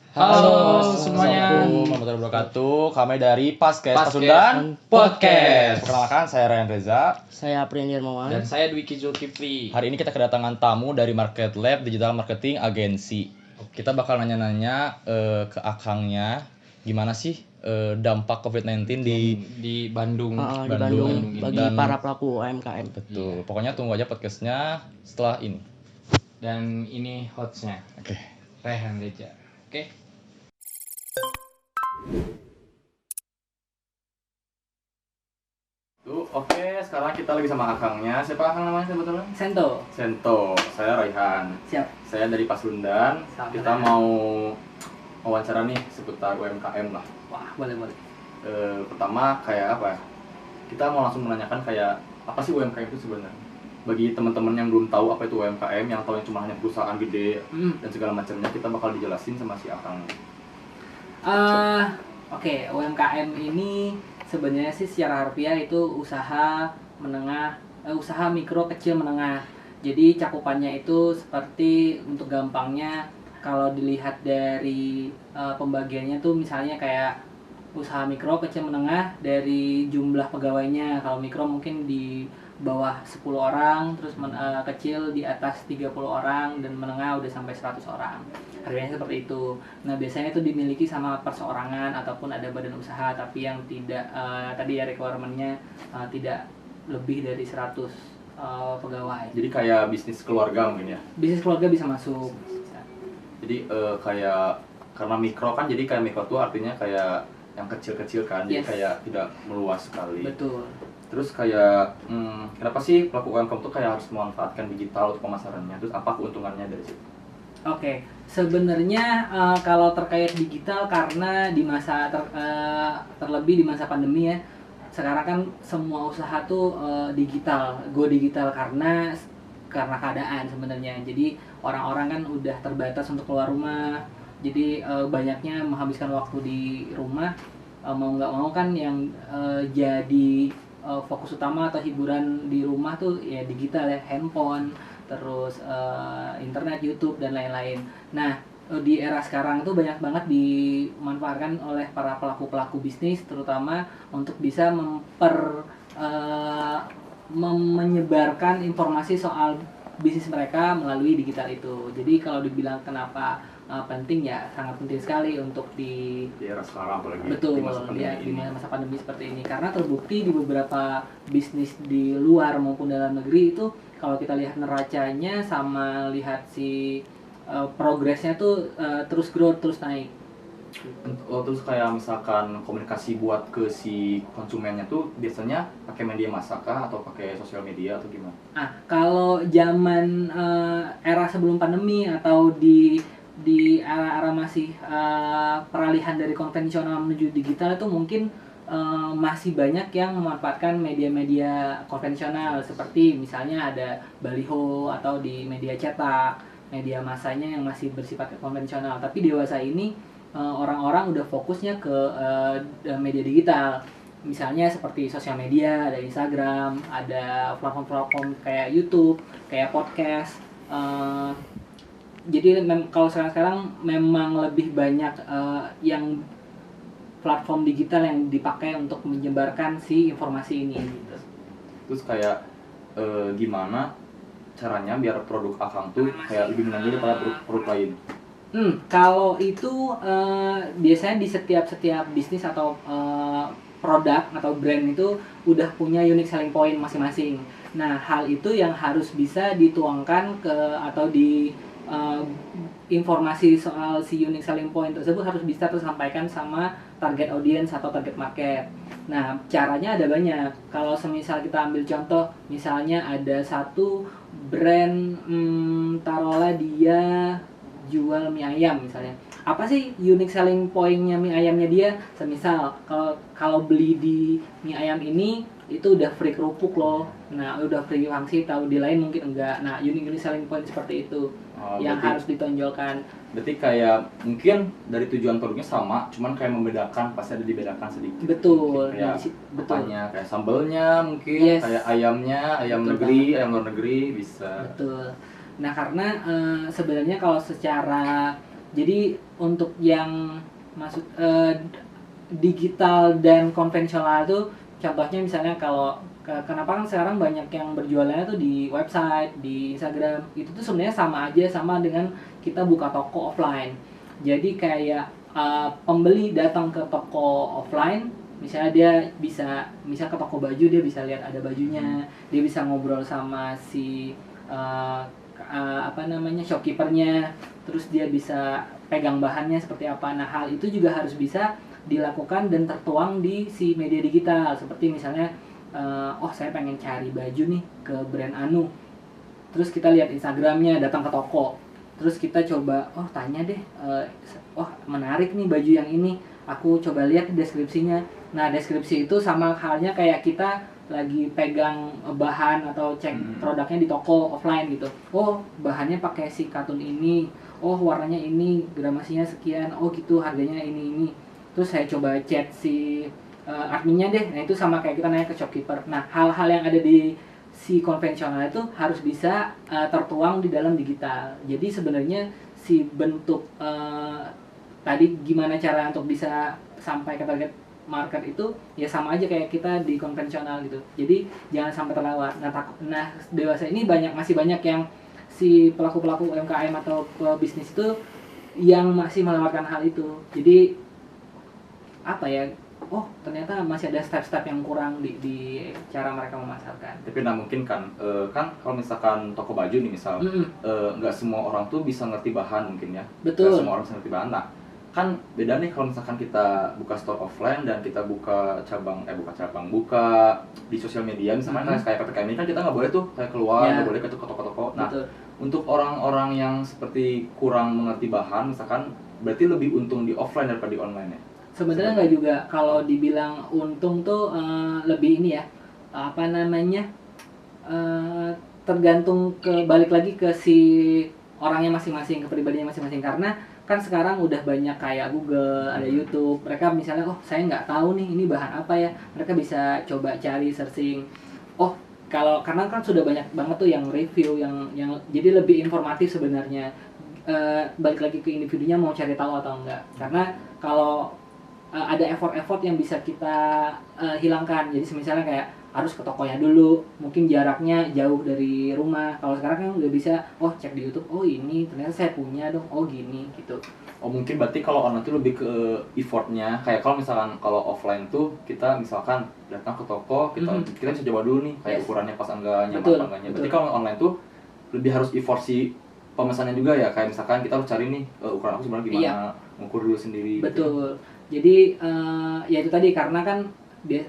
Halo semuanya. Assalamualaikum warahmatullahi wabarakatuh. Kami dari Paskes Paskes Pasundan Podcast. Perkenalkan, saya Ryan Reza. Saya Aprilian Mawan. Dan saya Dwiki Zulkifli. Hari ini kita kedatangan tamu dari Market Lab Digital Marketing Agency. Kita bakal nanya-nanya ke akangnya gimana sih dampak COVID-19 di Bandung. Di Bandung bagi dan para pelaku UMKM. Betul. Pokoknya tunggu aja podcastnya setelah ini. Dan ini hostnya Oke. Ryan Reza. Oke. Oke, sekarang kita lagi sama akangnya. Siapa akang namanya sebetulnya? Sento. Sento. Saya Raihan. Siap. Saya dari Pasundan. Sama Kita Raihan. mau wawancara nih seputar UMKM lah. Wah, boleh. Pertama kayak apa ya? Kita mau langsung menanyakan kayak apa sih UMKM itu sebenarnya? Bagi teman-teman yang belum tahu apa itu UMKM, yang tahu cuma hanya perusahaan gede dan segala macamnya, kita bakal dijelasin sama si akang. Oke, UMKM ini sebenarnya sih secara harfiah itu usaha menengah, usaha mikro kecil menengah. Jadi cakupannya itu seperti untuk gampangnya kalau dilihat dari pembagiannya tuh misalnya kayak usaha mikro kecil menengah dari jumlah pegawainya. Kalau mikro mungkin di bawah 10 orang, terus kecil di atas 30 orang, dan menengah udah sampai 100 orang. Harganya seperti itu. Nah, biasanya itu dimiliki sama perseorangan ataupun ada badan usaha, tapi yang tidak tadi ya requirement-nya tidak lebih dari 100 pegawai. Jadi kayak bisnis keluarga mungkin ya. Bisnis keluarga bisa masuk. Jadi kayak karena mikro kan, jadi kayak mikro tuh artinya kayak yang kecil-kecil kan, jadi Yes. kayak tidak meluas sekali. Betul. Terus kayak kenapa sih pelaku UMKM tuh kayak harus memanfaatkan digital untuk pemasarannya? Terus apa keuntungannya dari situ? Oke, sebenarnya kalau terkait digital, karena di masa terlebih di masa pandemi ya, sekarang kan semua usaha tuh digital, go digital karena keadaan sebenarnya. Jadi orang-orang kan udah terbatas untuk keluar rumah, jadi banyaknya menghabiskan waktu di rumah. Mau nggak mau kan yang jadi fokus utama atau hiburan di rumah tuh ya digital ya, handphone, terus internet, YouTube, dan lain-lain. Nah, di era sekarang tuh banyak banget dimanfaatkan oleh para pelaku-pelaku bisnis, terutama untuk bisa menyebarkan informasi soal bisnis mereka melalui digital itu. Jadi kalau dibilang kenapa penting, ya sangat penting sekali untuk di Di era sekarang apalagi betul di masa pandemi ya, di ini. masa pandemi seperti ini, karena terbukti di beberapa bisnis di luar maupun dalam negeri itu kalau kita lihat neracanya sama lihat si progresnya tuh terus growth, terus naik. Terus kayak misalkan komunikasi buat ke si konsumennya tuh biasanya pakai media massa kah atau pakai sosial media atau gimana? Kalau zaman era sebelum pandemi atau di era-era masih peralihan dari konvensional menuju digital, itu mungkin masih banyak yang memanfaatkan media-media konvensional, seperti misalnya ada baliho atau di media cetak, media massanya yang masih bersifat konvensional. Tapi dewasa ini orang-orang udah fokusnya ke media digital, misalnya seperti sosial media, ada Instagram, ada platform-platform kayak YouTube, kayak podcast. Jadi kalau sekarang memang lebih banyak yang platform digital yang dipakai untuk menyebarkan si informasi ini gitu. Terus kayak gimana caranya biar produk akang tuh kayak lebih menonjol daripada produk lain? Kalau itu biasanya di setiap bisnis atau produk atau brand itu udah punya unique selling point masing-masing. Nah, hal itu yang harus bisa dituangkan ke atau di informasi soal si unique selling point tersebut harus bisa tersampaikan sama target audience atau target market. Nah, caranya ada banyak. Kalau semisal kita ambil contoh, misalnya ada satu brand, taruhlah dia jual mie ayam misalnya. Apa sih unique selling point-nya mie ayamnya dia? Semisal kalau beli di mie ayam ini itu udah free kerupuk loh. Nah, udah free pangsit, tahu di lain mungkin enggak. Nah, unique selling point seperti itu yang harus ditonjolkan. Berarti kayak mungkin dari tujuan produknya sama, cuman kayak membedakan, pasti ada dibedakan sedikit. Betul. Mungkin kayak Betul. apanya, kayak sambelnya mungkin, Yes. kayak ayamnya, ayam Betul negeri, banget. ayam luar negeri bisa. Betul. Nah, karena sebenarnya kalau secara Jadi untuk yang maksud digital dan konvensional itu contohnya misalnya kalau kenapa kan sekarang banyak yang berjualannya tuh di website, di Instagram, itu tuh sebenarnya sama aja sama dengan kita buka toko offline. Jadi kayak pembeli datang ke toko offline, misalnya dia bisa misal ke toko baju, dia bisa lihat ada bajunya, dia bisa ngobrol sama si shopkeepernya, terus dia bisa pegang bahannya seperti apa. Nah, hal itu juga harus bisa dilakukan dan tertuang di si media digital, seperti misalnya saya pengen cari baju nih ke brand anu, terus kita lihat Instagramnya, datang ke toko, terus kita coba tanya deh, menarik nih baju yang ini, aku coba lihat deskripsinya. Nah, deskripsi itu sama halnya kayak kita lagi pegang bahan atau cek produknya di toko offline gitu. Bahannya pakai si katun ini, warnanya ini, gramasinya sekian, gitu, harganya ini. Terus saya coba chat si adminnya deh. Nah, itu sama kayak kita nanya ke shopkeeper. Nah, hal-hal yang ada di si konvensional itu harus bisa tertuang di dalam digital. Jadi sebenarnya si bentuk tadi gimana cara untuk bisa sampai ke target market itu ya sama aja kayak kita di konvensional gitu. Jadi jangan sampai terlewat. Nah, dewasa ini masih banyak yang si pelaku-pelaku UMKM atau bisnis itu yang masih melewatkan hal itu. Jadi ternyata masih ada step-step yang kurang di cara mereka memasarkan. Tapi mungkin kan kalau misalkan toko baju nih misal, nggak semua orang tuh bisa ngerti bahan mungkin ya. Betul. Nggak semua orang bisa ngerti bahan. Nah, kan beda nih kalau misalkan kita buka store offline dan kita buka di sosial media misalkan kayak PPKM ini kan kita nggak boleh tuh kayak keluar, nggak boleh ke toko-toko. Nah, betul. Untuk orang-orang yang seperti kurang mengerti bahan misalkan, berarti lebih untung di offline daripada di online ya? Sebenarnya nggak juga. Kalau dibilang untung tuh lebih ini ya, tergantung balik lagi ke si orangnya masing-masing, ke pribadinya masing-masing. Karena kan sekarang udah banyak kayak Google, ada YouTube. Mereka misalnya, saya nggak tahu nih ini bahan apa ya. Mereka bisa coba cari, searching. Karena kan sudah banyak banget tuh yang review, yang jadi lebih informatif sebenarnya. Balik lagi ke individunya mau cari tahu atau enggak. Karena kalau ada effort yang bisa kita hilangkan. Jadi misalnya kayak harus ke tokonya dulu, mungkin jaraknya jauh dari rumah. Kalau sekarang kan udah bisa, cek di YouTube, ini ternyata saya punya dong, gini gitu. Mungkin berarti kalau online itu lebih ke effortnya. Kayak kalau offline tuh kita misalkan datang ke toko, kita bisa coba dulu nih kayak ukurannya pas enggaknya, apa enggaknya. Berarti kalau online tuh lebih harus effort si pemesannya juga ya. Kayak misalkan kita harus cari nih ukuran aku sebenarnya gimana, ngukur dulu sendiri. Betul. Gitu. Jadi ya itu tadi, karena kan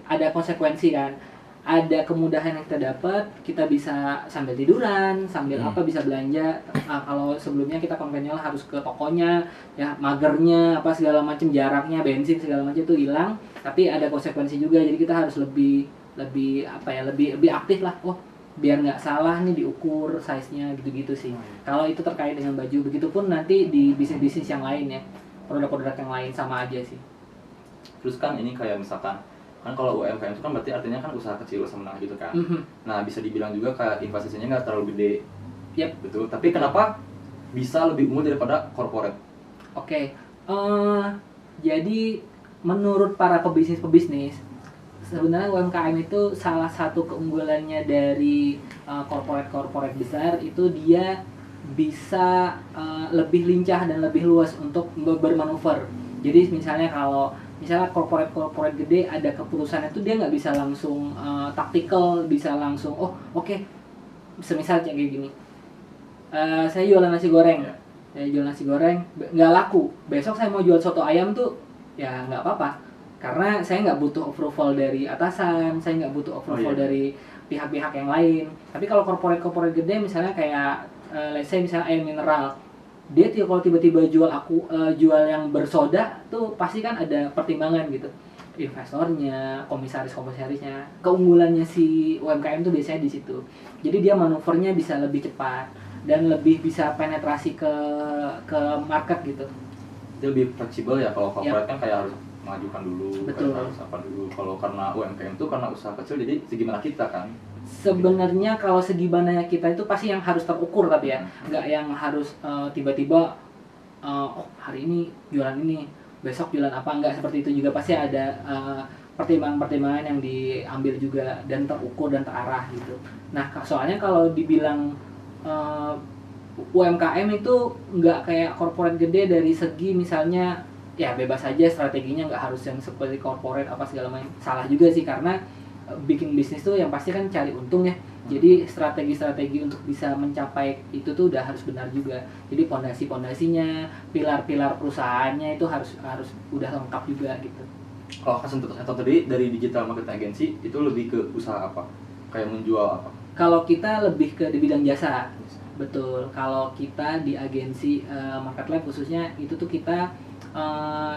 ada konsekuensi kan. Ada kemudahan yang kita dapat, kita bisa sambil tiduran, sambil bisa belanja. Kalau sebelumnya kita konvensional harus ke tokonya, ya magernya, segala macam, jaraknya, bensin segala macam itu hilang. Tapi ada konsekuensi juga, jadi kita harus lebih aktif lah. Biar nggak salah nih diukur size-nya gitu-gitu sih. Kalau itu terkait dengan baju, begitupun nanti di bisnis-bisnis yang lain ya, produk-produk yang lain sama aja sih. Terus kan ini kayak misalkan kan kalau UMKM itu kan berarti artinya kan usaha kecil usaha menengah gitu kan. Nah, bisa dibilang juga kayak investasinya nggak terlalu gede. Yep. Betul. Tapi kenapa bisa lebih unggul daripada corporate? Oke. Jadi menurut para pebisnis sebenarnya UMKM itu salah satu keunggulannya dari corporate besar itu dia bisa lebih lincah dan lebih luas untuk bermanuver. Jadi misalnya corporate gede ada keputusannya tuh dia nggak bisa langsung taktikal, bisa langsung semisal kayak gini, saya jualan nasi goreng, nggak laku, besok saya mau jual soto ayam tuh ya nggak apa-apa, karena saya nggak butuh approval dari atasan, saya nggak butuh approval dari pihak-pihak yang lain. Tapi kalau corporate gede misalnya kayak let's say misalnya air mineral, dia kalau tiba-tiba jual yang bersoda tuh pasti kan ada pertimbangan gitu, investornya, komisarisnya. Keunggulannya si UMKM tuh biasanya di situ. Jadi dia manuvernya bisa lebih cepat dan lebih bisa penetrasi ke market gitu. Dia lebih fleksibel ya. Kalau corporate kan kayak harus mengajukan dulu, harus apa dulu. Kalau karena UMKM tuh karena usaha kecil, jadi segimana kita kan. Sebenarnya kalau segimana kita itu pasti yang harus terukur, tapi ya nggak yang harus tiba-tiba oh hari ini jualan ini, besok jualan apa, enggak seperti itu juga, pasti ada pertimbangan-pertimbangan yang diambil juga dan terukur dan terarah gitu. Nah soalnya kalau dibilang UMKM itu nggak kayak corporate gede dari segi misalnya ya bebas aja strateginya, nggak harus yang seperti corporate apa segala macam. Salah juga sih, karena bikin bisnis tuh yang pasti kan cari untung ya. Jadi strategi-strategi untuk bisa mencapai itu tuh udah harus benar juga. Jadi pondasi-pondasinya, pilar-pilar perusahaannya itu harus udah lengkap juga gitu. Kalau atau tadi dari digital marketing agency itu lebih ke usaha apa? Kayak menjual apa? Kalau kita lebih ke di bidang jasa. Betul. Kalau kita di agensi Market Lab khususnya itu tuh kita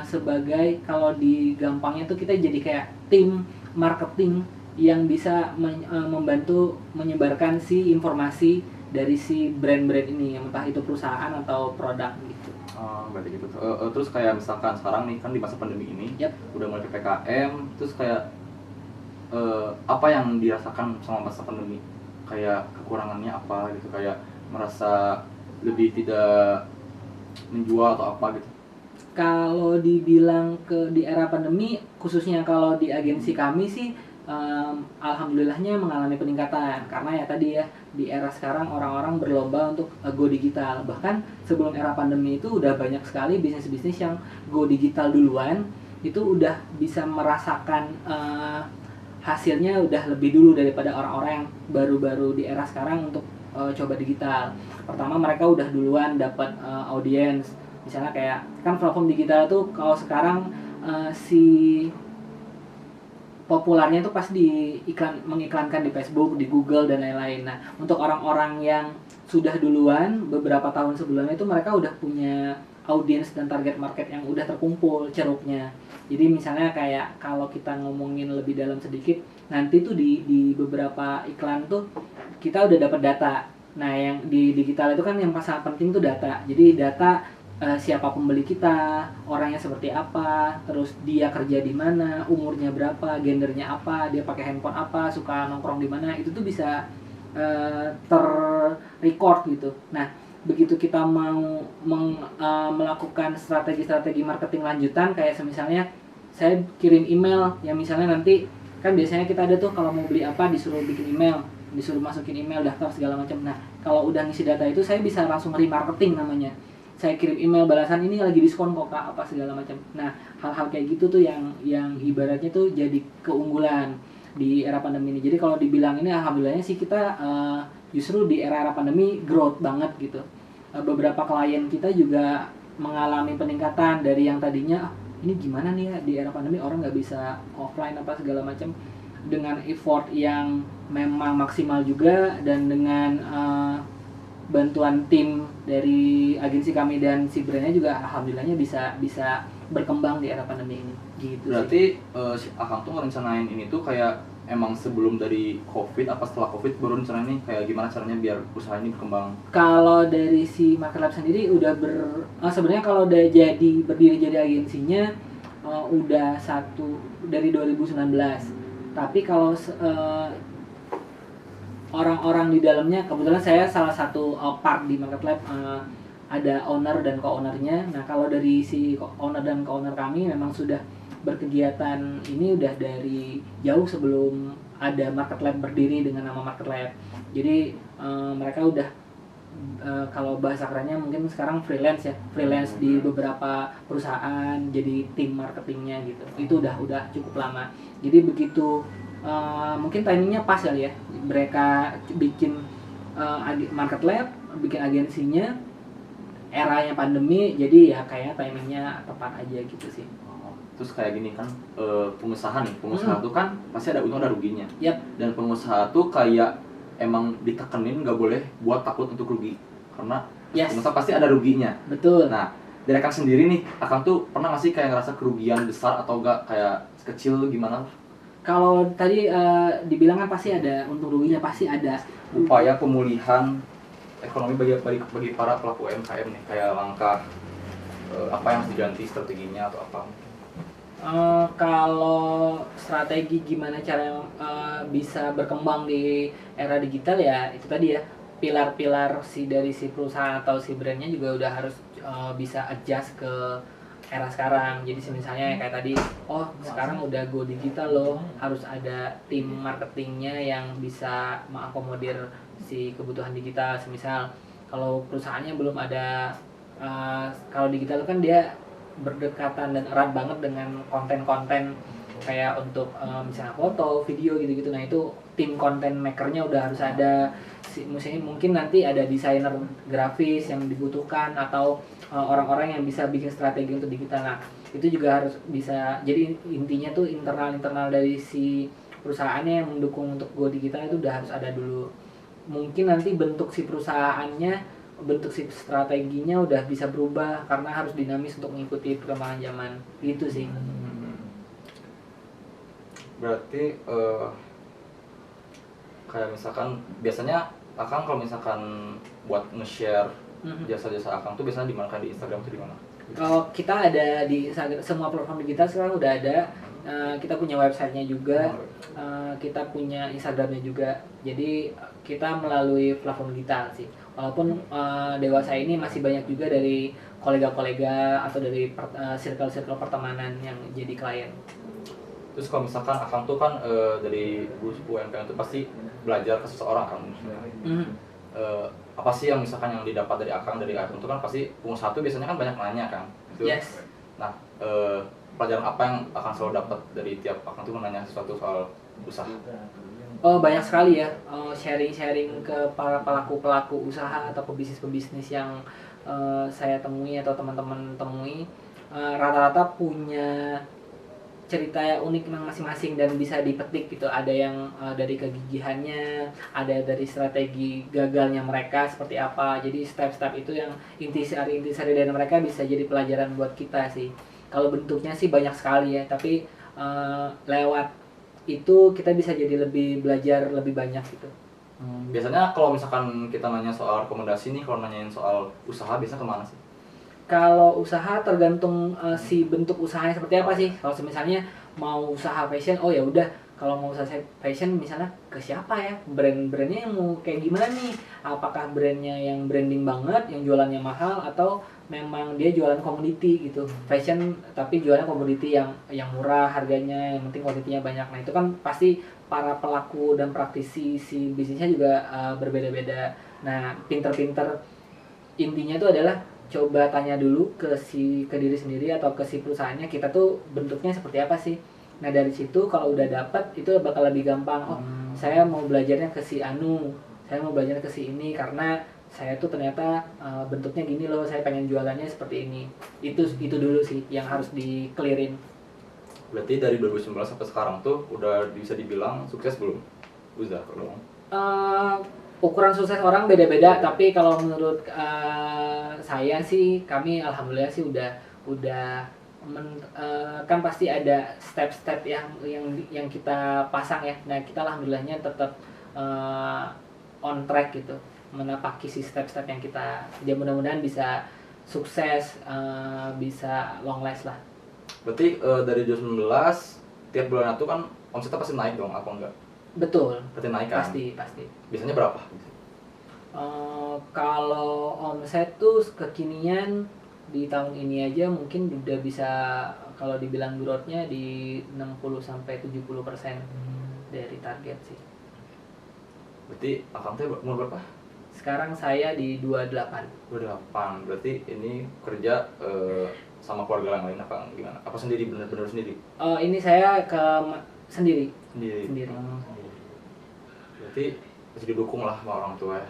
sebagai, kalau di gampangnya tuh kita jadi kayak tim marketing yang bisa membantu menyebarkan si informasi dari si brand-brand ini, entah itu perusahaan atau produk gitu. Berarti gitu. Terus kayak misalkan sekarang nih kan di masa pandemi ini, Yap. udah mulai PPKM, terus kayak apa yang dirasakan sama masa pandemi? Kayak kekurangannya apa gitu, kayak merasa lebih tidak menjual atau apa gitu? Kalau dibilang di era pandemi, khususnya kalau di agensi kami sih, alhamdulillahnya mengalami peningkatan, karena ya tadi ya, di era sekarang orang-orang berlomba untuk go digital. Bahkan sebelum era pandemi itu udah banyak sekali bisnis-bisnis yang go digital duluan, itu udah bisa merasakan hasilnya udah lebih dulu daripada orang-orang yang baru-baru di era sekarang untuk coba digital. Pertama mereka udah duluan dapat audiens, misalnya kayak kan platform digital tuh kalau sekarang si populernya itu pas mengiklankan di Facebook, di Google dan lain-lain. Nah, untuk orang-orang yang sudah duluan beberapa tahun sebelumnya itu mereka udah punya audiens dan target market yang udah terkumpul ceruknya. Jadi misalnya kayak kalau kita ngomongin lebih dalam sedikit, nanti tuh di beberapa iklan tuh kita udah dapat data. Nah, yang di digital itu kan yang sangat penting tuh data. Jadi data siapa pembeli kita, orangnya seperti apa, terus dia kerja di mana, umurnya berapa, gendernya apa, dia pakai handphone apa, suka nongkrong di mana, itu tuh bisa ter-record gitu. Nah, begitu kita mau melakukan strategi-strategi marketing lanjutan, kayak misalnya saya kirim email, yang misalnya nanti kan biasanya kita ada tuh kalau mau beli apa disuruh bikin email, disuruh masukin email, daftar segala macam. Nah, kalau udah ngisi data itu saya bisa langsung remarketing namanya. Saya kirim email balasan, ini lagi diskon kok Kak, apa segala macam. Nah, hal-hal kayak gitu tuh yang ibaratnya tuh jadi keunggulan di era pandemi ini. Jadi kalau dibilang ini alhamdulillahnya sih kita justru di era pandemi growth banget gitu. Beberapa klien kita juga mengalami peningkatan dari yang tadinya ini gimana nih ya di era pandemi orang nggak bisa offline apa segala macam, dengan effort yang memang maksimal juga dan dengan bantuan tim dari agensi kami dan si brandnya juga alhamdulillahnya bisa berkembang di era pandemi ini gitu. Berarti si Akang tuh ngerencanain ini tuh kayak emang sebelum dari COVID apa setelah COVID baru rencanain nih kayak gimana caranya biar usaha ini berkembang? Kalau dari si Market Lab sendiri udah sebenarnya kalau udah berdiri jadi agensinya udah dari 2019. Tapi kalau orang-orang di dalamnya, kebetulan saya salah satu part di Market Lab, ada owner dan co-ownernya. Nah, kalau dari si owner dan co-owner kami memang sudah berkegiatan ini udah dari jauh sebelum ada Market Lab berdiri dengan nama Market Lab. Jadi mereka udah kalau bahasa kerennya mungkin sekarang freelance di beberapa perusahaan jadi tim marketingnya gitu. Itu udah cukup lama. Jadi begitu mungkin timingnya pas kali ya, mereka bikin Market Lab, bikin agensinya, eranya pandemi, jadi ya kayaknya timingnya tepat aja gitu sih. Terus kayak gini kan, pengusaha tuh kan pasti ada untung ada ruginya. Yap. Dan pengusaha tuh kayak emang ditekenin nggak boleh buat takut untuk rugi, karena pengusaha pasti ada ruginya. Betul. Nah, dari Akang sendiri nih, Akang tuh pernah nggak sih kayak ngerasa kerugian besar atau enggak kayak kecil gimana? Kalau tadi dibilang kan pasti ada untung ruginya, pasti ada. Upaya pemulihan ekonomi bagi para pelaku UMKM nih, kayak langkah apa yang harus diganti strateginya atau apa? Kalau strategi gimana cara bisa berkembang di era digital ya itu tadi ya, pilar-pilar dari si perusahaan atau si brandnya juga udah harus bisa adjust ke era sekarang. Jadi misalnya kayak tadi, oh sekarang udah go digital loh, harus ada tim marketingnya yang bisa mengakomodir si kebutuhan digital. Semisal kalau perusahaannya belum ada, kalau digital kan dia berdekatan dan erat banget dengan konten-konten kayak untuk misalnya foto, video gitu-gitu. Nah itu tim content makernya udah harus ada. Misalnya mungkin nanti ada desainer grafis yang dibutuhkan atau orang-orang yang bisa bikin strategi untuk digital. Nah itu juga harus bisa. Jadi intinya tuh internal dari si perusahaannya yang mendukung untuk go digital itu udah harus ada dulu. Mungkin nanti bentuk si perusahaannya, bentuk si strateginya udah bisa berubah karena harus dinamis untuk mengikuti perkembangan zaman. Gitu sih. Berarti kayak misalkan biasanya Akang kalau misalkan buat nge-share jasa-jasa Akang tuh biasanya di mana, di Instagram atau di mana? Kalau kita ada di semua platform digital sekarang udah ada. Kita punya websitenya juga, kita punya Instagramnya juga. Jadi kita melalui platform digital sih. Walaupun dewasa ini masih banyak juga dari kolega-kolega atau dari circle-circle pertemanan yang jadi klien. Terus kalau misalkan Akang tuh kan dari UMKM itu pasti belajar ke seseorang kan. Apa sih yang misalkan yang didapat dari Akang itu kan pasti pengusaha tuh biasanya kan banyak nanya kan. Gitu. Yes. Nah, pelajaran apa yang Akang selalu dapat dari tiap Akang tuh menanya sesuatu soal usaha? Oh banyak sekali ya, sharing-sharing ke para pelaku-pelaku usaha atau pebisnis-pebisnis yang saya temui atau teman-teman temui, rata-rata punya cerita yang unik masing-masing dan bisa dipetik gitu. Ada yang dari kegigihannya, ada dari strategi gagalnya mereka seperti apa. Jadi step-step itu yang intisari dari mereka bisa jadi pelajaran buat kita sih. Kalau bentuknya sih banyak sekali ya, tapi lewat itu kita bisa jadi lebih belajar lebih banyak gitu. Biasanya kalau misalkan kita nanya soal rekomendasi nih, kalau nanyain soal usaha biasanya kemana sih? Kalau usaha tergantung si bentuk usahanya seperti apa sih. Kalau misalnya mau usaha fashion, oh ya udah. Kalau mau usaha fashion misalnya ke siapa ya? Brand-brandnya yang mau kayak gimana nih? Apakah brandnya yang branding banget, yang jualannya mahal, atau memang dia jualan komoditi gitu, fashion tapi jualannya komoditi yang murah harganya, yang penting kuantitinya banyak. Nah itu kan pasti para pelaku dan praktisi si bisnisnya juga berbeda-beda. Nah pinter-pinter intinya itu adalah coba tanya dulu ke diri sendiri atau ke si perusahaannya, kita tuh bentuknya seperti apa sih. Nah dari situ kalau udah dapat itu bakal lebih gampang. Oh saya mau belajarnya ke si Anu, saya mau belajar ke si ini karena saya tuh ternyata bentuknya gini loh, saya pengen jualannya seperti ini. Itu dulu sih yang harus di-clearin. Berarti dari 2019 sampai sekarang tuh udah bisa dibilang sukses belum? Udah belum? Ukuran sukses orang beda-beda, tapi kalau menurut saya sih, kami alhamdulillah sih udah kan pasti ada step-step yang kita pasang ya. Nah kita alhamdulillahnya tetap on track gitu, menapaki si step-step yang kita, ya mudah-mudahan bisa sukses, bisa long last lah. Berarti dari 2019 tiap bulan itu kan omsetnya pasti naik dong, apa enggak? Betul. Berarti naik kan? Pasti. Biasanya berapa? Kalau omset tuh kekinian di tahun ini aja mungkin udah bisa, kalau dibilang growth-nya di 60-70% dari target sih. Berarti Akang tuh umur berapa? Sekarang saya di 28. 28. Berarti ini kerja sama keluarga yang lain apa gimana? Apa sendiri, benar-benar sendiri? Ini saya sendiri. Sendiri. Berarti masih didukung lah sama orang tua ya?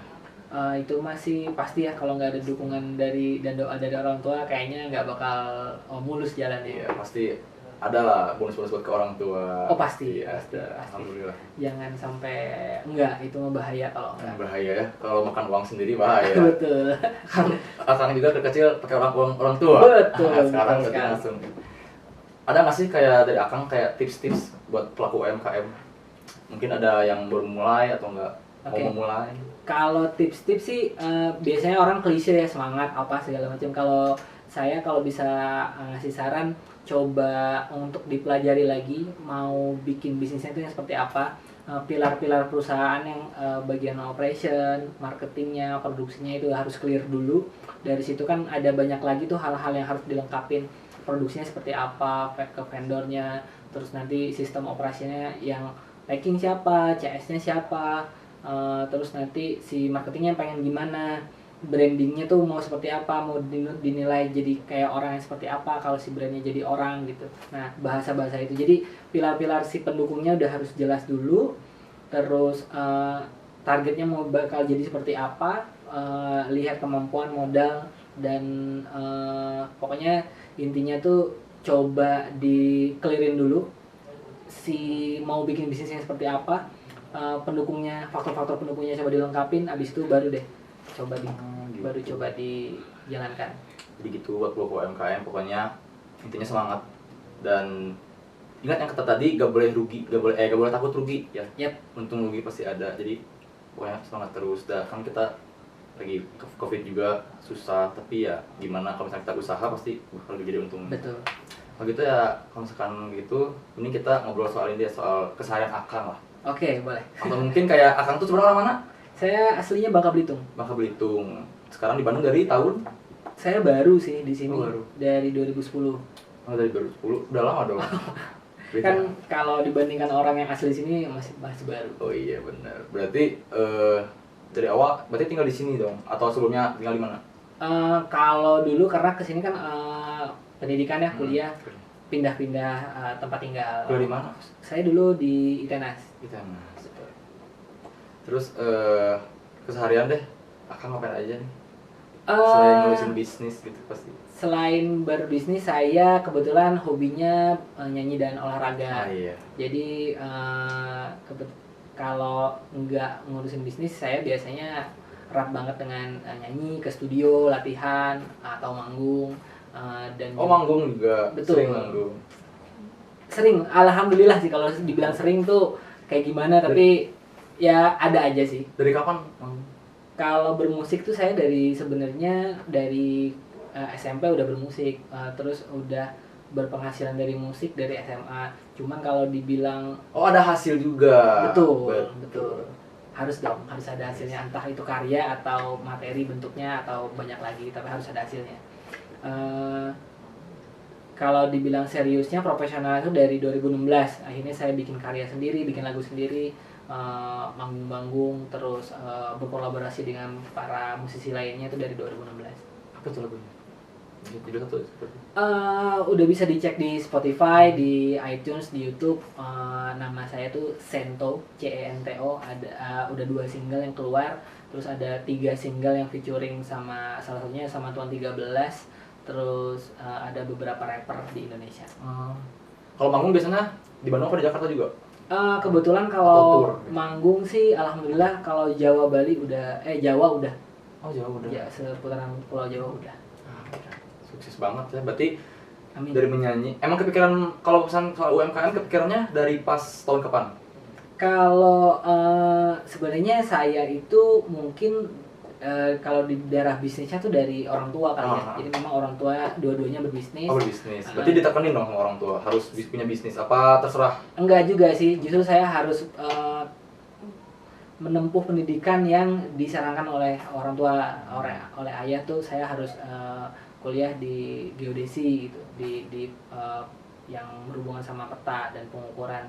Itu masih pasti ya, kalau nggak ada dukungan dan doa dari orang tua kayaknya nggak bakal mulus jalannya. Iya, pasti ada lah bonus-bonus buat ke orang tua. Oh pasti, iya, pasti. Alhamdulillah. Jangan sampai enggak, itu mah bahaya kalau enggak. Bahaya ya, kalau makan uang sendiri bahaya. Betul. Akang juga dari kecil pakai orang tua. Betul. Sekarang berarti langsung. Ada nggak sih kayak dari Akang kayak tips-tips buat pelaku UMKM? Mungkin ada yang baru mulai atau enggak mau memulai? Kalau tips-tips sih biasanya orang klise ya, semangat apa segala macam. Kalau saya bisa ngasih saran, coba untuk dipelajari lagi mau bikin bisnisnya itu yang seperti apa. pilar-pilar perusahaan yang bagian operation, marketingnya, produksinya itu harus clear dulu. Dari situ kan ada banyak lagi tuh hal-hal yang harus dilengkapin, produksinya seperti apa, ke vendornya, terus nanti sistem operasinya yang packing siapa, CS-nya siapa, terus nanti si marketingnya pengen gimana, brandingnya tuh mau seperti apa, mau dinilai jadi kayak orang yang seperti apa kalau si brandnya jadi orang gitu. Nah, bahasa-bahasa itu, jadi pilar-pilar si pendukungnya udah harus jelas dulu, terus targetnya mau bakal jadi seperti apa, lihat kemampuan modal, dan pokoknya intinya tuh coba di clearin dulu si mau bikin bisnisnya seperti apa, pendukungnya, faktor-faktor pendukungnya coba dilengkapin, abis itu baru deh coba baru coba dijalankan. Jadi gitu buat pelaku UMKM, pokoknya intinya semangat dan ingat yang kata tadi, gak boleh rugi, gak boleh takut rugi ya. Yep. Untung rugi pasti ada, jadi pokoknya semangat terus. Dah kan kita lagi COVID juga susah, tapi ya gimana kalau misalnya kita usaha pasti bakal jadi untung. Betul. Kalau gitu ya, kalau misalkan gitu, ini kita ngobrol soal ini, soal keseharian Akang lah. Oke, boleh. Atau mungkin kayak Akang tuh sebenarnya mana? Saya aslinya Bangka Belitung. Bangka Belitung. Sekarang di Bandung dari tahun? Saya baru sih di sini. Oh, baru. Dari 2010. Oh, dari 2010. Udah lama dong. Kan kalau dibandingkan orang yang asli sini masih baru. Oh iya benar. Berarti dari awal berarti tinggal di sini dong, atau sebelumnya tinggal di mana? Kalau dulu karena kesini kan pendidikan ya, kuliah, pindah-pindah tempat tinggal. Kuliah di mana? Saya dulu di ITENAS. Di sana. Terus keseharian deh, Akang ngapain aja nih? Selain ngurusin bisnis gitu pasti. Selain berbisnis, saya kebetulan hobinya nyanyi dan olahraga. Ah iya. Jadi kalau nggak ngurusin bisnis, saya biasanya erat banget dengan nyanyi, ke studio, latihan, atau manggung. Dan Manggung juga. Betul. Sering manggung. Sering, alhamdulillah sih. Kalau dibilang sering tuh kayak gimana, tapi ya ada aja sih. Dari kapan manggung? Kalau bermusik tuh saya sebenarnya dari SMP udah bermusik, terus udah berpenghasilan dari musik dari SMA. Cuman kalau dibilang ada hasil juga. betul. Harus ada hasilnya, entah itu karya atau materi bentuknya atau banyak lagi, tapi harus ada hasilnya. Kalau dibilang seriusnya profesional itu dari 2016. Akhirnya saya bikin karya sendiri, bikin lagu sendiri, manggung-manggung, terus berkolaborasi dengan para musisi lainnya itu dari 2016. Apa tuh lagunya? Jadi satu seperti. Udah bisa dicek di Spotify, di iTunes, di YouTube. Nama saya tuh Cento, CENTO. Ada udah 2 single yang keluar, terus ada 3 single yang featuring sama salah satunya sama Tuan 13. Terus ada beberapa rapper di Indonesia. Kalau manggung biasanya di Bandung apa di Jakarta juga? Kebetulan kalau manggung sih alhamdulillah, kalau Jawa Bali udah Jawa udah. Oh Jawa udah. Ya, seputaran Pulau Jawa udah. Sukses banget ya. Berarti Amin. dari menyanyi. Emang kepikiran kalau pesan soal UMKM kepikirannya dari pas tahun kapan? Kalau sebenarnya saya itu mungkin kalau di daerah bisnisnya tuh dari orang tua kali ya. Jadi memang orang tua dua-duanya berbisnis. Oh berbisnis. Berarti ditekenin dong sama orang tua harus punya bisnis apa terserah? Enggak juga sih. Justru saya harus menempuh pendidikan yang disarankan oleh orang tua, oleh ayah tuh saya harus kuliah di geodesi gitu, di yang berhubungan sama peta dan pengukuran.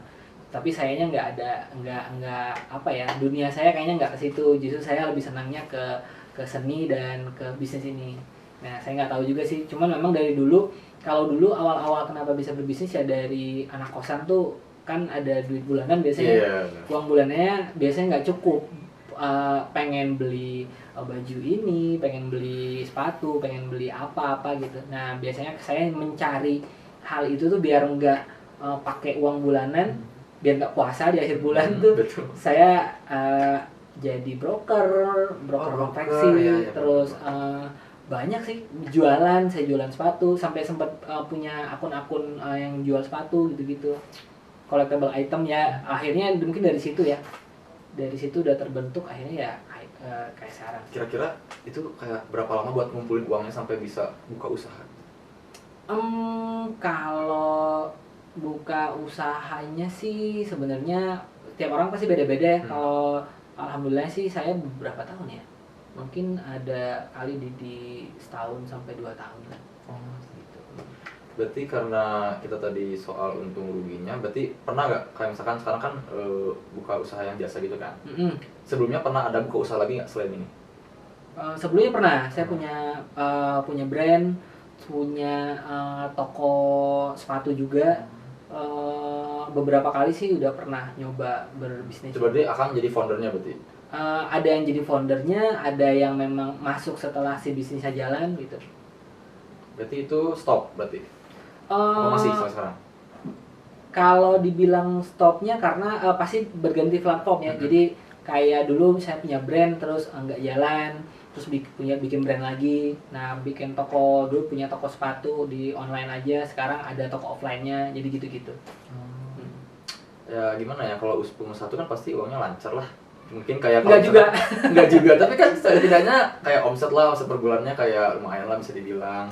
Tapi sayanya nggak apa ya, dunia saya kayaknya nggak ke situ. Justru saya lebih senangnya ke seni dan ke bisnis ini. Nah, saya nggak tahu juga sih, cuman memang dari dulu, kalau dulu awal-awal kenapa bisa berbisnis ya dari anak kosan tuh kan ada duit bulanan biasanya. Uang bulanannya biasanya nggak cukup, pengen beli baju ini, pengen beli sepatu, pengen beli apa-apa gitu. Nah, biasanya saya mencari hal itu tuh biar nggak pakai uang bulanan, biar nggak puasa di akhir bulan tuh. Betul. Saya jadi broker konveksi, terus banyak sih jualan. Saya jualan sepatu, sampai sempat punya akun-akun yang jual sepatu gitu-gitu, collectible item ya. Akhirnya mungkin dari situ ya, dari situ udah terbentuk akhirnya ya kayak sekarang. Kira-kira itu kayak berapa lama buat ngumpulin uangnya sampai bisa buka usaha? Kalau buka usahanya sih sebenarnya tiap orang pasti beda-beda ya. Kalau alhamdulillah sih saya beberapa tahun ya, mungkin ada kali di setahun sampai 2 tahun lah. Gitu. Berarti karena kita tadi soal untung ruginya, berarti pernah nggak kayak misalkan sekarang kan buka usaha yang biasa gitu kan? Sebelumnya pernah ada buka usaha lagi nggak selain ini? Sebelumnya pernah, saya punya brand, punya toko sepatu juga. Beberapa kali sih udah pernah nyoba berbisnis. Berarti akan jadi foundernya berarti? Ada yang jadi foundernya, ada yang memang masuk setelah si bisnisnya jalan gitu. Berarti itu stop berarti? Apa masih sampai sekarang? Kalau dibilang stopnya karena pasti berganti platform ya. Jadi kayak dulu saya punya brand terus nggak jalan, terus bikin brand lagi. Nah bikin toko, dulu punya toko sepatu di online aja, sekarang ada toko offline-nya, jadi gitu-gitu. Ya gimana ya, kalau pengusaha itu kan pasti uangnya lancar lah. Mungkin kayak Nggak juga. Nggak juga, tapi kan setidaknya kayak omset per bulannya kayak lumayan lah bisa dibilang.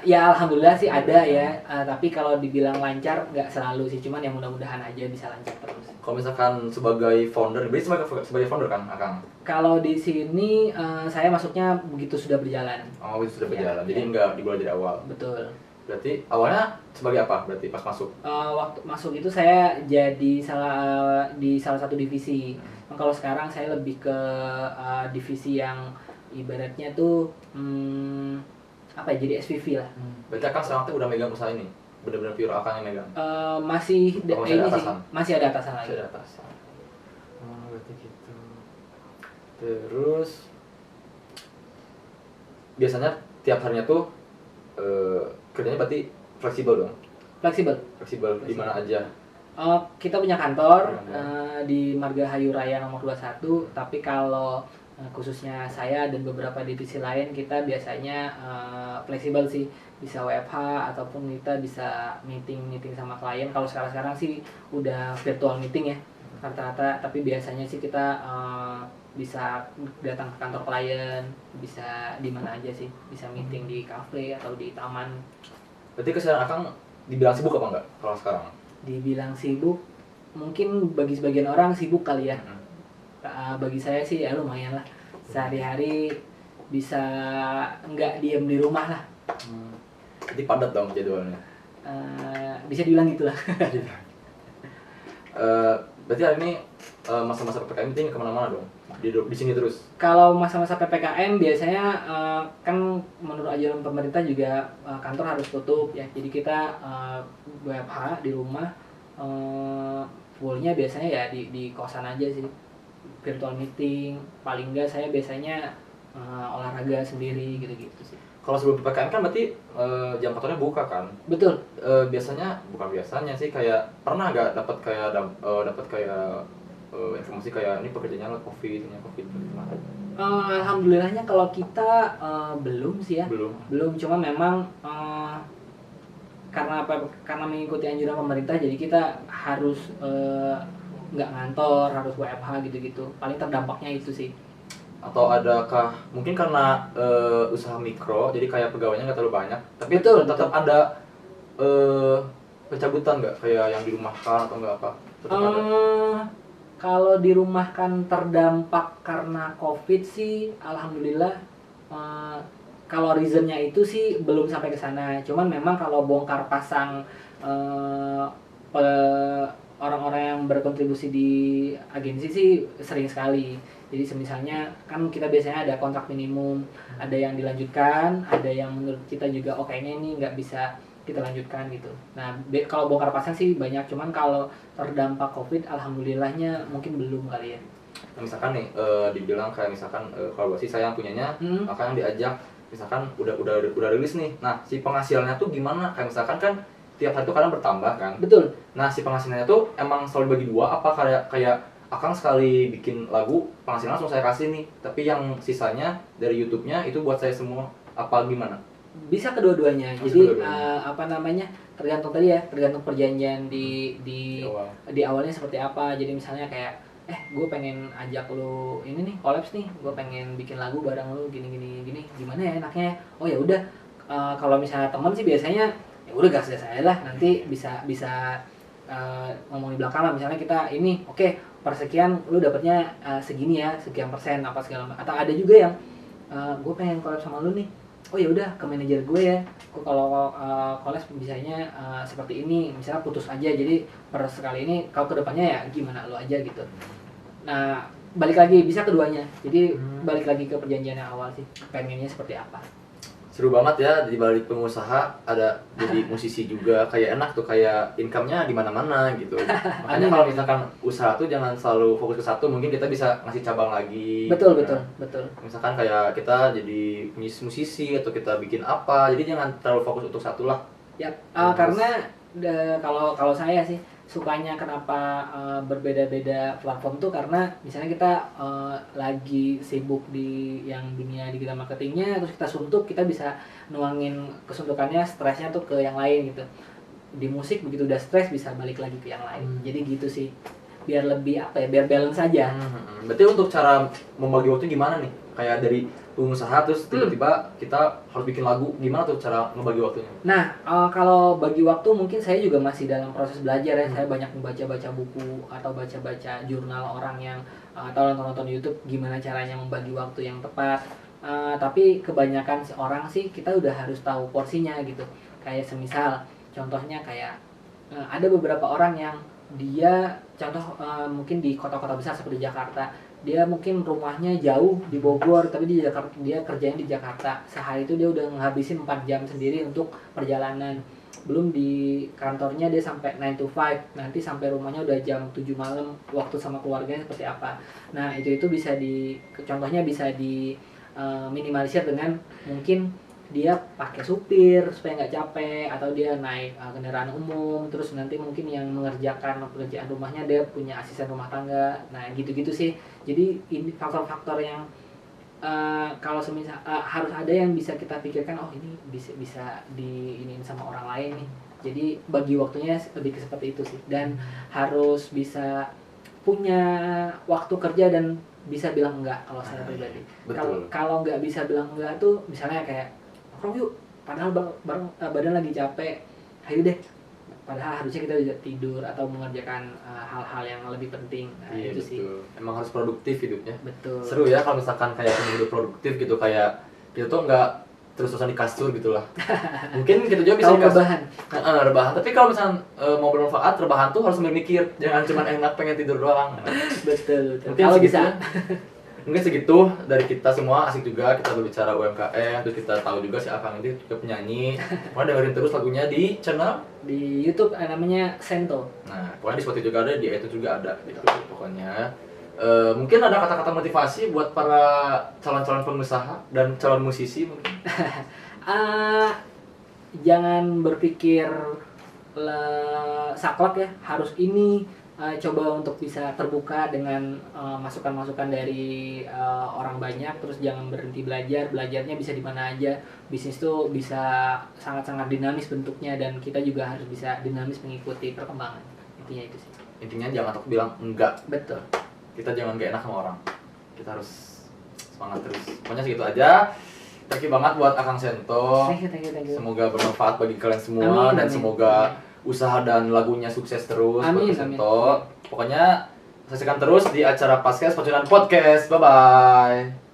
Ya alhamdulillah sih ada ya, tapi kalau dibilang lancar nggak selalu sih, cuman yang mudah-mudahan aja bisa lancar terus. Kalau misalkan sebagai founder, berarti sebagai founder kan Akang? Kalau di sini saya masuknya begitu sudah berjalan. Oh itu sudah Ya, berjalan, jadi ya. nggak dimulai dari awal. Betul. Berarti awalnya sebagai apa berarti pas masuk? Waktu masuk itu saya jadi di salah satu divisi. Kalau sekarang saya lebih ke divisi yang ibaratnya tuh apa ya, jadi SPV lah. Berarti Akang sekarang tuh udah megang usaha ini? Bener-bener pure Akang yang megang? Masih Oh, masih ada ini sih, atasan? masih ada atasan lagi. Masih ada atasan. Oh berarti gitu. Terus biasanya tiap harinya tuh kerjanya berarti fleksibel dong? Fleksibel di mana aja? Kita punya kantor di Margahayu Raya nomor 21, tapi kalau khususnya saya dan beberapa divisi lain kita biasanya fleksibel sih, bisa WFH ataupun kita bisa meeting sama klien. Kalau sekarang sih udah virtual meeting ya rata-rata, tapi biasanya sih kita bisa datang ke kantor klien, bisa di mana aja sih, bisa meeting di kafe atau di taman. Berarti keseharian Akang dibilang sibuk apa enggak kalau sekarang? Dibilang sibuk, mungkin bagi sebagian orang sibuk kali ya. Bagi saya sih ya lumayan lah, sehari-hari bisa nggak diem di rumah lah. Jadi padat dong jadwalnya? Bisa dibilang gitulah. Berarti hari ini masa-masa PPKM itu kemana-mana dong? Di sini terus? Kalau masa-masa PPKM biasanya kan menurut ajaran pemerintah juga kantor harus tutup ya. Jadi kita WFH di rumah, fullnya biasanya ya di kosan aja sih. Virtual meeting, paling enggak saya biasanya olahraga sendiri gitu-gitu sih. Kalau sebelum PPKM kan berarti jam kantornya buka kan? Betul. Biasanya, bukan biasanya sih, kayak pernah nggak dapat kayak informasi kayak ini pekerjaannya COVID gitu. Alhamdulillahnya kalau kita belum sih ya. Belum, cuma memang karena mengikuti anjuran pemerintah, jadi kita harus nggak ngantor, harus WFH gitu-gitu. Paling terdampaknya itu sih. Atau adakah mungkin karena usaha mikro, jadi kayak pegawainya nggak terlalu banyak, tapi Betul, tetap ada pencabutan nggak kayak yang dirumahkan atau nggak apa? Tetap ada. Kalau dirumahkan terdampak karena COVID sih, alhamdulillah. Kalau reasonnya itu sih belum sampai ke sana. Cuman memang kalau bongkar pasang orang-orang yang berkontribusi di agensi sih sering sekali. Jadi misalnya kan kita biasanya ada kontrak minimum, ada yang dilanjutkan, ada yang menurut kita juga kayaknya ini nggak bisa kita lanjutkan gitu. Nah kalau bongkar pasang sih banyak, cuman kalau terdampak COVID alhamdulillahnya mungkin belum kali ya. Nah, misalkan nih dibilang kayak misalkan kolaborasi saya yang punyanya, maka yang diajak misalkan udah rilis nih. Nah si penghasilannya tuh gimana? Kayak misalkan kan tiap hari tuh kadang bertambah kan? Betul. Nah si penghasilannya tuh emang selalu dibagi dua, apa kayak Akang sekali bikin lagu penghasilan langsung saya kasih nih, tapi yang sisanya dari YouTube-nya itu buat saya semua, apa gimana? Bisa kedua-duanya. Jadi tergantung tadi ya, tergantung perjanjian di awalnya seperti apa. Jadi misalnya kayak gue pengen ajak lu ini nih collabs nih, gue pengen bikin lagu bareng lu gini gimana ya enaknya? Oh ya udah, kalau misalnya teman sih biasanya ya udah gas aja lah, nanti bisa ngomong di belakang lah, misalnya kita ini oke, persekian lu dapatnya segini ya, sekian persen apa segala macam. Atau ada juga yang gue pengen collab sama lu nih, oh ya udah ke manajer gue ya, gue kalau collab bisanya seperti ini, misalnya putus aja, jadi per sekali ini kalau kedepannya ya gimana lu aja gitu. Nah balik lagi bisa keduanya, jadi balik lagi ke perjanjian yang awal sih, pengennya seperti apa. Seru banget ya, di balik pengusaha ada jadi musisi juga, kayak enak tuh, kayak income-nya di mana-mana gitu. Makanya kalau misalkan usaha tuh jangan selalu fokus ke satu, mungkin kita bisa ngasih cabang lagi. Betul. Misalkan kayak kita jadi musisi atau kita bikin apa, jadi jangan terlalu fokus untuk satu lah. Ya, karena kalau saya sih sukanya kenapa berbeda-beda platform tuh karena misalnya kita lagi sibuk di yang dunia digital marketingnya, terus kita suntuk, kita bisa nuangin kesuntukannya, stresnya tuh ke yang lain gitu. Di musik begitu udah stres bisa balik lagi ke yang lain. Jadi gitu sih, biar lebih biar balance aja. Berarti untuk cara membagi waktu gimana nih? Kayak dari pengusaha terus tiba-tiba kita harus bikin lagu, gimana tuh cara ngebagi waktunya? Nah, kalau bagi waktu mungkin saya juga masih dalam proses belajar ya. Saya banyak membaca-baca buku atau baca-baca jurnal orang yang atau nonton-nonton YouTube gimana caranya membagi waktu yang tepat. Tapi kebanyakan orang sih kita udah harus tahu porsinya gitu. Kayak semisal contohnya kayak ada beberapa orang yang dia contoh mungkin di kota-kota besar seperti Jakarta, dia mungkin rumahnya jauh di Bogor tapi di Jakarta, dia kerjanya di Jakarta. Sehari itu dia udah menghabisin 4 jam sendiri untuk perjalanan, belum di kantornya dia sampai 9 to 5, nanti sampai rumahnya udah jam 7 malam, waktu sama keluarganya seperti apa. Nah itu bisa contohnya bisa di minimalisir dengan mungkin dia pakai supir supaya nggak capek, atau dia naik kendaraan umum, terus nanti mungkin yang mengerjakan pekerjaan rumahnya dia punya asisten rumah tangga. Nah gitu-gitu sih. Jadi ini faktor-faktor yang kalau semisal harus ada yang bisa kita pikirkan, oh ini bisa diinin sama orang lain nih. Jadi bagi waktunya lebih ke seperti itu sih, dan harus bisa punya waktu kerja dan bisa bilang enggak kalau saya pribadi. Kalau nggak bisa bilang enggak tuh misalnya kayak nongkrong yuk, padahal badan lagi capek, ayo deh, padahal harusnya kita udah tidur atau mengerjakan hal-hal yang lebih penting. Nah, iya, itu betul. sih. Emang harus produktif hidupnya. Betul. Seru ya kalau misalkan kayak punya hidup produktif gitu, kayak kita tuh nggak terus-terusan di kasur gitu lah. Mungkin kita juga bisa rebahan. Rebahan. Tapi kalau misalkan mau bermanfaat, rebahan tuh harus sambil mikir, jangan cuma enak pengen tidur doang. Betul. Kalau bisa. Mungkin segitu dari kita semua, asik juga kita berbicara UMKM, terus kita tahu juga si Akang ini juga penyanyi. Pokoknya dengerin terus lagunya di channel di YouTube namanya Sento. Nah, pokoknya di Spotify juga ada, di iTunes juga ada gitu. Pokoknya mungkin ada kata-kata motivasi buat para calon-calon pengusaha dan calon musisi mungkin. Jangan berpikir saklek ya, harus ini. Coba untuk bisa terbuka dengan masukan-masukan dari orang banyak, terus jangan berhenti belajarnya bisa di mana aja. Bisnis tuh bisa sangat-sangat dinamis bentuknya, dan kita juga harus bisa dinamis mengikuti perkembangan. Intinya itu sih. Intinya jangan takut bilang enggak. Betul. Kita jangan gak enak sama orang. Kita harus semangat terus. Pokoknya segitu aja. Thank you banget buat Akang Sento. Thank you. Semoga bermanfaat bagi kalian semua. Amin. Semoga usaha dan lagunya sukses terus. Amin. Pokoknya saksikan terus di acara Podcast Pacunan Podcast. Bye bye.